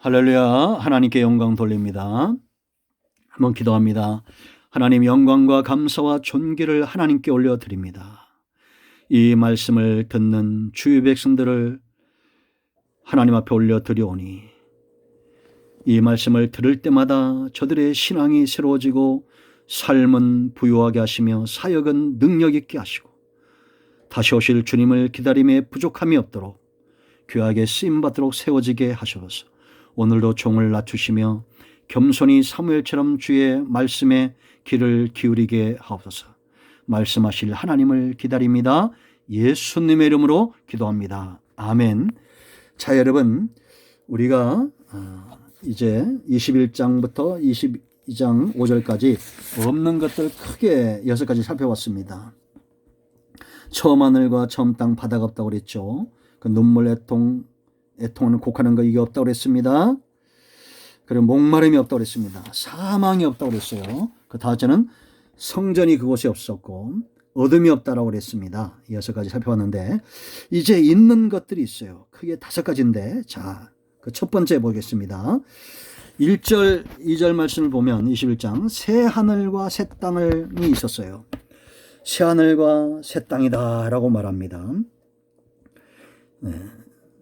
할렐루야. 하나님께 영광 돌립니다. 한번 기도합니다. 하나님, 영광과 감사와 존귀를 하나님께 올려드립니다. 이 말씀을 듣는 주의 백성들을 하나님 앞에 올려드리오니 이 말씀을 들을 때마다 저들의 신앙이 새로워지고 삶은 부유하게 하시며 사역은 능력 있게 하시고 다시 오실 주님을 기다림에 부족함이 없도록 귀하게 쓰임받도록 세워지게 하셔서 오늘도 종을 낮추시며 겸손히 사무엘처럼 주의 말씀에 귀를 기울이게 하옵소서. 말씀하실 하나님을 기다립니다. 예수님의 이름으로 기도합니다. 아멘. 자, 여러분, 우리가 이제 21장부터 22장 5절까지 없는 것들 크게 6가지 살펴봤습니다. 처음 하늘과 처음 땅, 바다가 없다고 그랬죠. 그 눈물, 애통은 곡하는 거 이게 없다고 그랬습니다. 그리고 목마름이 없다고 그랬습니다. 사망이 없다고 그랬어요. 그 다음째는 성전이 그곳에 없었고 어둠이 없다라고 그랬습니다. 6가지 살펴봤는데 이제 있는 것들이 있어요. 크게 5가지인데 자, 그 첫 번째 보겠습니다. 1절, 2절 말씀을 보면 21장 새 하늘과 새 땅이 있었어요. 새 하늘과 새 땅이다 라고 말합니다.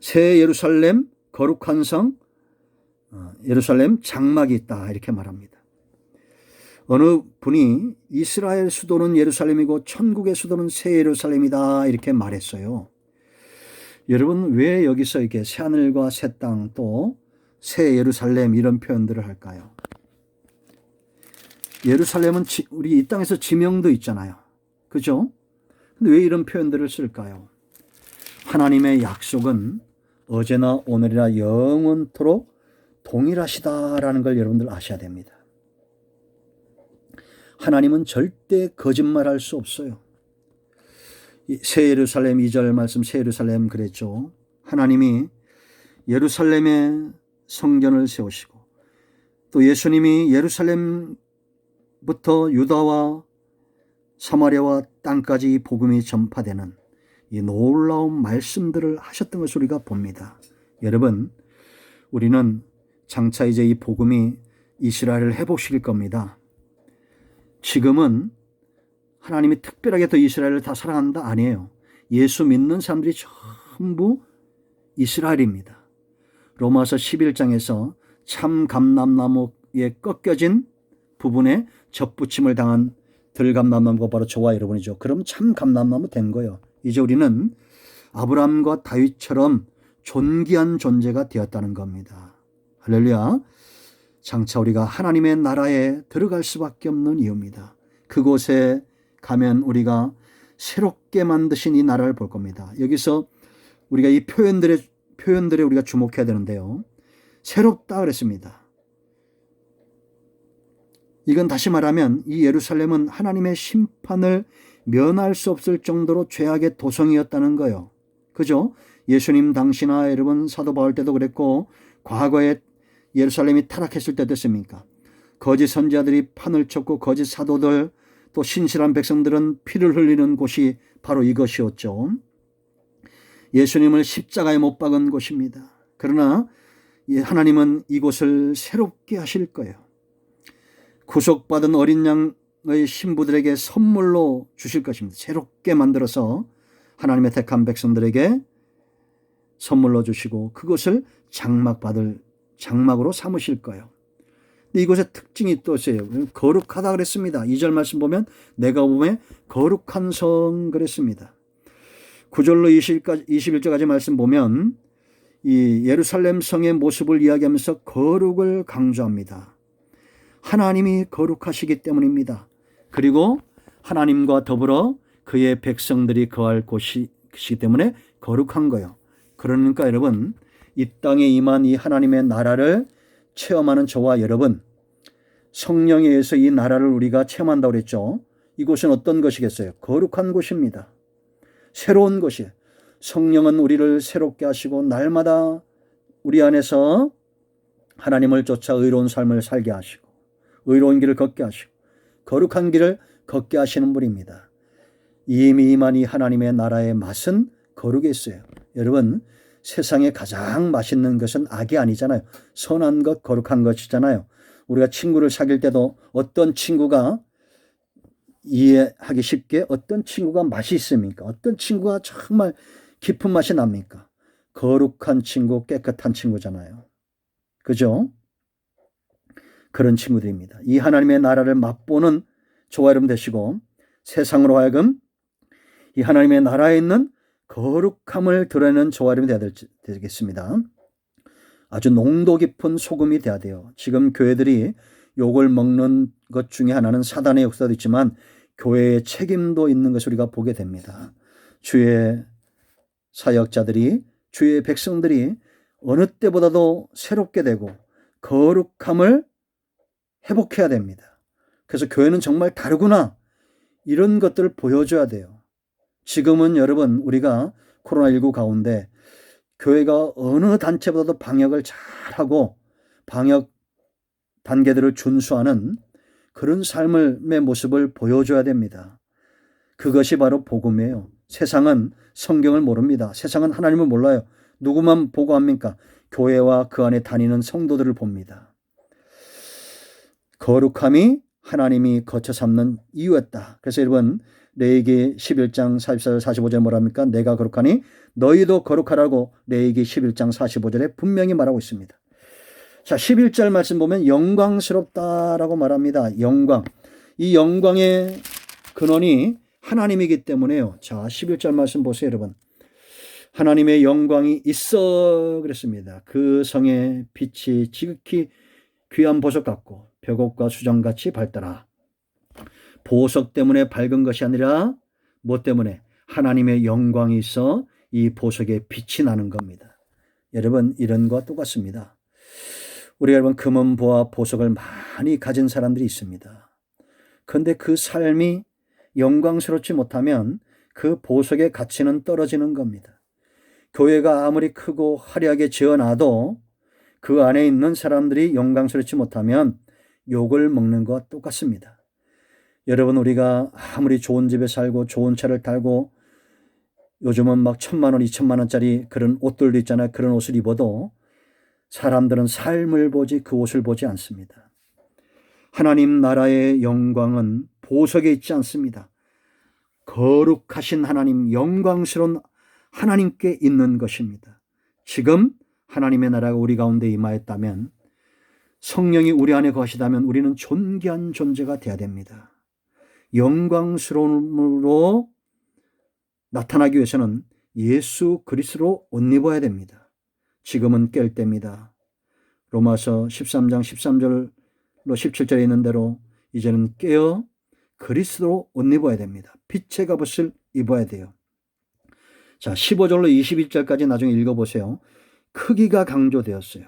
새 예루살렘, 거룩한 성, 예루살렘 장막이 있다 이렇게 말합니다. 어느 분이 이스라엘 수도는 예루살렘이고 천국의 수도는 새 예루살렘이다 이렇게 말했어요. 여러분, 왜 여기서 이렇게 새 하늘과 새 땅 또 새 예루살렘 이런 표현들을 할까요? 예루살렘은 우리 이 땅에서 지명도 있잖아요. 그죠? 근데 왜 이런 표현들을 쓸까요? 하나님의 약속은 어제나 오늘이나 영원토록 동일하시다라는 걸 여러분들 아셔야 됩니다. 하나님은 절대 거짓말할 수 없어요. 새 예루살렘 2절 말씀 새 예루살렘 그랬죠. 하나님이 예루살렘에 성전을 세우시고 또 예수님이 예루살렘부터 유다와 사마리아와 땅까지 복음이 전파되는 이 놀라운 말씀들을 하셨던 것을 우리가 봅니다. 여러분, 우리는 장차 이제 이 복음이 이스라엘을 회복시킬 겁니다. 지금은 하나님이 특별하게 더 이스라엘을 다 사랑한다 아니에요. 예수 믿는 사람들이 전부 이스라엘입니다. 로마서 11장에서 참 감람나무에 꺾여진 부분에 접붙임을 당한 들감람나무가 바로 저와 여러분이죠. 그럼 참 감람나무 된 거예요. 이제 우리는 아브라함과 다윗처럼 존귀한 존재가 되었다는 겁니다. 할렐루야. 장차 우리가 하나님의 나라에 들어갈 수밖에 없는 이유입니다. 그곳에 가면 우리가 새롭게 만드신 이 나라를 볼 겁니다. 여기서 우리가 이 표현들에 우리가 주목해야 되는데요. 새롭다 그랬습니다. 이건 다시 말하면 이 예루살렘은 하나님의 심판을 면할 수 없을 정도로 죄악의 도성이었다는 거예요. 그죠? 예수님 당시나 여러분 사도 바울 때도 그랬고 과거에 예루살렘이 타락했을 때 됐습니까? 거짓 선지자들이 판을 쳤고 거짓 사도들 또 신실한 백성들은 피를 흘리는 곳이 바로 이것이었죠. 예수님을 십자가에 못 박은 곳입니다. 그러나 하나님은 이곳을 새롭게 하실 거예요. 구속받은 어린 양의 신부들에게 선물로 주실 것입니다. 새롭게 만들어서 하나님의 택한 백성들에게 선물로 주시고 그것을 장막으로 삼으실 거예요. 근데 이곳의 특징이 또 있어요. 거룩하다 그랬습니다. 2절 말씀 보면 내가 보면 거룩한 성 그랬습니다. 9절로 21절까지 말씀 보면 이 예루살렘 성의 모습을 이야기하면서 거룩을 강조합니다. 하나님이 거룩하시기 때문입니다. 그리고 하나님과 더불어 그의 백성들이 거할 곳이기 때문에 거룩한 거예요. 그러니까 여러분, 이 땅에 임한 이 하나님의 나라를 체험하는 저와 여러분, 성령에 의해서 이 나라를 우리가 체험한다고 그랬죠. 이곳은 어떤 것이겠어요? 거룩한 곳입니다. 새로운 곳이에요. 성령은 우리를 새롭게 하시고 날마다 우리 안에서 하나님을 쫓아 의로운 삶을 살게 하시고 의로운 길을 걷게 하시고 거룩한 길을 걷게 하시는 분입니다. 이미 임한 이 하나님의 나라의 맛은 거룩에 있어요. 여러분, 세상에 가장 맛있는 것은 악이 아니잖아요. 선한 것, 거룩한 것이잖아요. 우리가 친구를 사귈 때도 어떤 친구가 이해하기 쉽게 어떤 친구가 맛이 있습니까? 어떤 친구가 정말 깊은 맛이 납니까? 거룩한 친구, 깨끗한 친구잖아요. 그죠? 그런 친구들입니다. 이 하나님의 나라를 맛보는 저와 여러분 되시고 세상으로 하여금 이 하나님의 나라에 있는 거룩함을 드러내는 저와 여러분이 되어야 되겠습니다. 아주 농도 깊은 소금이 되어야 돼요. 지금 교회들이 욕을 먹는 것 중에 하나는 사단의 역사도 있지만 교회의 책임도 있는 것을 우리가 보게 됩니다. 주의 사역자들이, 주의 백성들이 어느 때보다도 새롭게 되고 거룩함을 회복해야 됩니다. 그래서 교회는 정말 다르구나, 이런 것들을 보여줘야 돼요. 지금은 여러분 우리가 코로나19 가운데 교회가 어느 단체보다도 방역을 잘하고 방역 단계들을 준수하는 그런 삶의 모습을 보여줘야 됩니다. 그것이 바로 복음이에요. 세상은 성경을 모릅니다. 세상은 하나님을 몰라요. 누구만 보고 합니까? 교회와 그 안에 다니는 성도들을 봅니다. 거룩함이 하나님이 거쳐 삼는 이유였다. 그래서 여러분 레위기 11장 44절 45절에 뭐랍니까? 내가 거룩하니 너희도 거룩하라고 레위기 11장 45절에 분명히 말하고 있습니다. 자, 11절 말씀 보면 영광스럽다라고 말합니다. 영광. 이 영광의 근원이 하나님이기 때문에요. 자, 11절 말씀 보세요, 여러분. 하나님의 영광이 있어 그랬습니다. 그 성의 빛이 지극히 귀한 보석 같고 벽옥과 수정같이 밝더라. 보석 때문에 밝은 것이 아니라 뭐 때문에? 하나님의 영광이 있어 이 보석에 빛이 나는 겁니다. 여러분 이런 것과 똑같습니다. 우리가 여러분 금은보화 보석을 많이 가진 사람들이 있습니다. 그런데 그 삶이 영광스럽지 못하면 그 보석의 가치는 떨어지는 겁니다. 교회가 아무리 크고 화려하게 지어놔도 그 안에 있는 사람들이 영광스럽지 못하면 욕을 먹는 것과 똑같습니다. 여러분 우리가 아무리 좋은 집에 살고 좋은 차를 타고 요즘은 막 1,000만 원, 2,000만 원짜리 그런 옷들도 있잖아요. 그런 옷을 입어도 사람들은 삶을 보지 그 옷을 보지 않습니다. 하나님 나라의 영광은 보석에 있지 않습니다. 거룩하신 하나님, 영광스러운 하나님께 있는 것입니다. 지금 하나님의 나라가 우리 가운데 임하였다면, 성령이 우리 안에 거하시다면 우리는 존귀한 존재가 되어야 됩니다. 영광스러움으로 나타나기 위해서는 예수 그리스도로 옷 입어야 됩니다. 지금은 깰 때입니다. 로마서 13장 13절로 17절에 있는 대로 이제는 깨어 그리스도로 옷 입어야 됩니다. 빛의 갑옷을 입어야 돼요. 자, 15절로 21절까지 나중에 읽어보세요. 크기가 강조되었어요.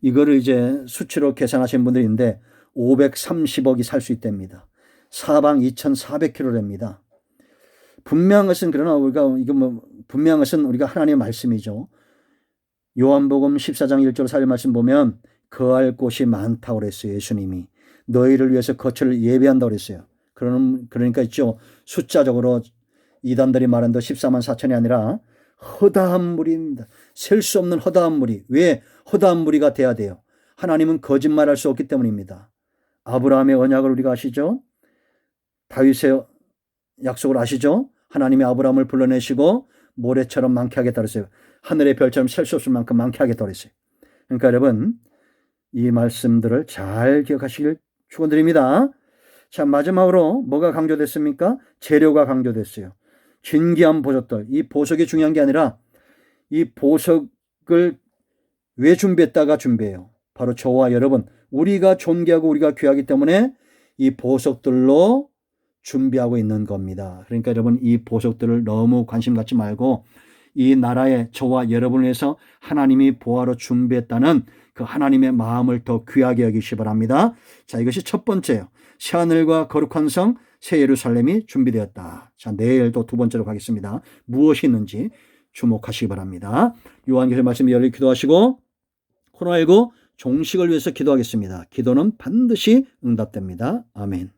이거를 이제 수치로 계산하신 분들인데 530억이 살 수 있답니다. 사방 2,400km랍니다. 분명한 것은 그러나 분명한 것은 우리가 하나님의 말씀이죠. 요한복음 14장 1절 4절 말씀 보면 거할 곳이 많다고 그랬어요. 예수님이 너희를 위해서 거처를 예비한다고 그랬어요. 그러니까 있죠. 숫자적으로 이단들이 말한 더 14만 4천이 아니라 허다한 무리입니다. 셀 수 없는 허다한 무리. 왜 허다한 무리가 돼야 돼요? 하나님은 거짓말할 수 없기 때문입니다. 아브라함의 언약을 우리가 아시죠? 다윗의 약속을 아시죠? 하나님이 아브라함을 불러내시고 모래처럼 많게 하겠다 그랬어요. 하늘의 별처럼 셀 수 없을 만큼 많게 하겠다 그랬어요. 그러니까 여러분 이 말씀들을 잘 기억하시길 축원드립니다. 자, 마지막으로 뭐가 강조됐습니까? 재료가 강조됐어요. 진귀한 보석들. 이 보석이 중요한 게 아니라 이 보석을 왜 준비해요? 바로 저와 여러분, 우리가 존귀하고 우리가 귀하기 때문에 이 보석들로 준비하고 있는 겁니다. 그러니까 여러분 이 보석들을 너무 관심 갖지 말고 이 나라에 저와 여러분을 위해서 하나님이 보화로 준비했다는 그 하나님의 마음을 더 귀하게 여기시 바랍니다. 자, 이것이 첫 번째예요. 새하늘과 거룩한 성 새 예루살렘이 준비되었다. 자, 내일 또 두 번째로 가겠습니다. 무엇이 있는지 주목하시기 바랍니다. 요한계시록 말씀 열리 기도하시고 코로나19 종식을 위해서 기도하겠습니다. 기도는 반드시 응답됩니다. 아멘.